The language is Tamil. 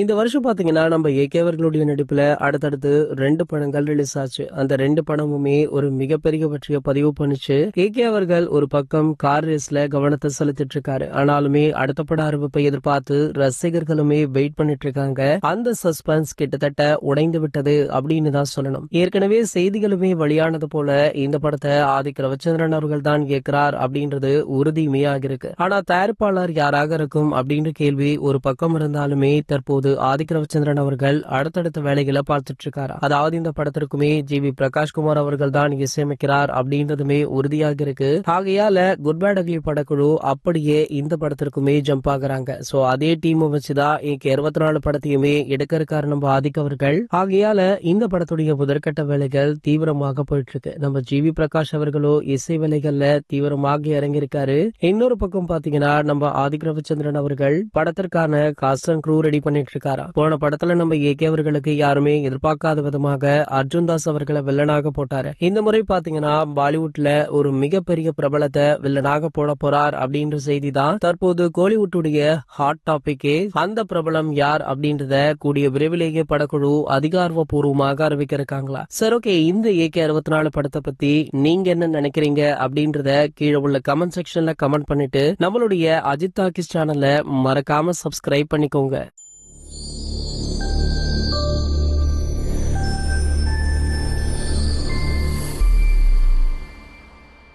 இந்த வருஷம் பாத்தீங்கன்னா நம்ம ஏகே அவர்களுடைய நடிப்புல அடுத்தடுத்து 2 படங்கள் ரிலீஸ் ஆச்சு. அந்த 2 படமுமே ஒரு மிகப்பெரிய வெற்றியை பதிவு பண்ணுச்சு. ஏகே அவர்கள் ஒரு பக்கம் கார் ரேஸ்ல கவனத்தை செலுத்திட்டு இருக்காரு. ஆனாலுமே அடுத்த பட அறிவிப்பை எதிர்பார்த்து ரசிகர்களுமே வெயிட் பண்ணிட்டு இருக்காங்க. அந்த சஸ்பென்ஸ் கிட்டத்தட்ட உடைந்து விட்டது அப்படின்னு தான் சொல்லணும். ஏற்கனவே செய்திகளுமே வெளியானது போல இந்த படத்தை ஆதிக் ரவிச்சந்திரன் அவர்கள் தான் இயக்குறார் அப்படின்றது உறுதியுமே ஆகிருக்கு. ஆனா தயாரிப்பாளர் யாராக இருக்கும் அப்படின்ற கேள்வி ஒரு பக்கம் இருந்தாலுமே தற்போது ஆதிக் ரவிச்சந்திரன் அவர்கள் அடுத்தடுத்த வேலைகளை பார்த்துட்டு இருக்காரு. அதாவது இந்த படத்திற்குமே ஜி.வி. பிரகாஷ்குமார் அவர்கள் தான் இசையமைக்கிறார் அப்படின்றதுமே உறுதியாக இருக்கு. ஆகையால குட் பேட் அக்லி படக்குழு அப்படியே இந்த படத்திற்குமே ஜம்ப் ஆகுறாங்க. சோ அதே டீம் வச்சுதான் இங்க 24 படத்தையுமே எடுக்க இருக்காரு நம்ம ஆதிக் அவர்கள். ஆகையால இந்த படத்துடைய முதற்கட்ட வேலைகள் தீவிரமாக போயிட்டு இருக்கு. நம்ம ஜி.வி. பிரகாஷ் அவர்களோ இசை வேலைகள்ல தீவிரமாக இறங்கியிருக்காரு. இன்னொரு பக்கம் பாத்தீங்கன்னா நம்ம ஆதிக் ரவிச்சந்திரன் அவர்கள் படத்திற்கான காஸ்ட் அண்ட் க்ரூ ரெடி பண்ணிட்டு இருக்காரா. போன படத்துல நம்ம ஏகே அவர்களுக்கு யாருமே எதிர்பார்க்காத விதமாக அர்ஜுன் தாஸ் அவர்களை வில்லனாக போட்டாரு. இந்த முறை பாத்தீங்கன்னா பாலிவுட்ல ஒரு மிகப்பெரிய பிரபலத்தை வில்லனாக போட போறார் அப்படின்ற செய்தி தான் தற்போது கோலிவுட்டுடைய ஹாட் டாபிக்கே. அந்த பிரபலம் யார் அப்படின்றத கூடிய விரைவிலேயே படக்குழு அதிகாரப்பூர்வமாக அறிவிக்க இருக்காங்களா. சரி, ஓகே, இந்த ஏகே 64 படத்தை பத்தி நீங்க என்ன நினைக்கிறீங்க அப்படின்றத கீழே உள்ள கமெண்ட் செக்ஷன்ல கமெண்ட் பண்ணிட்டு நம்மளுடைய அஜித் டாக்கிஸ் சேனலை மறக்காம சப்ஸ்கிரைப் பண்ணிக்கோங்க.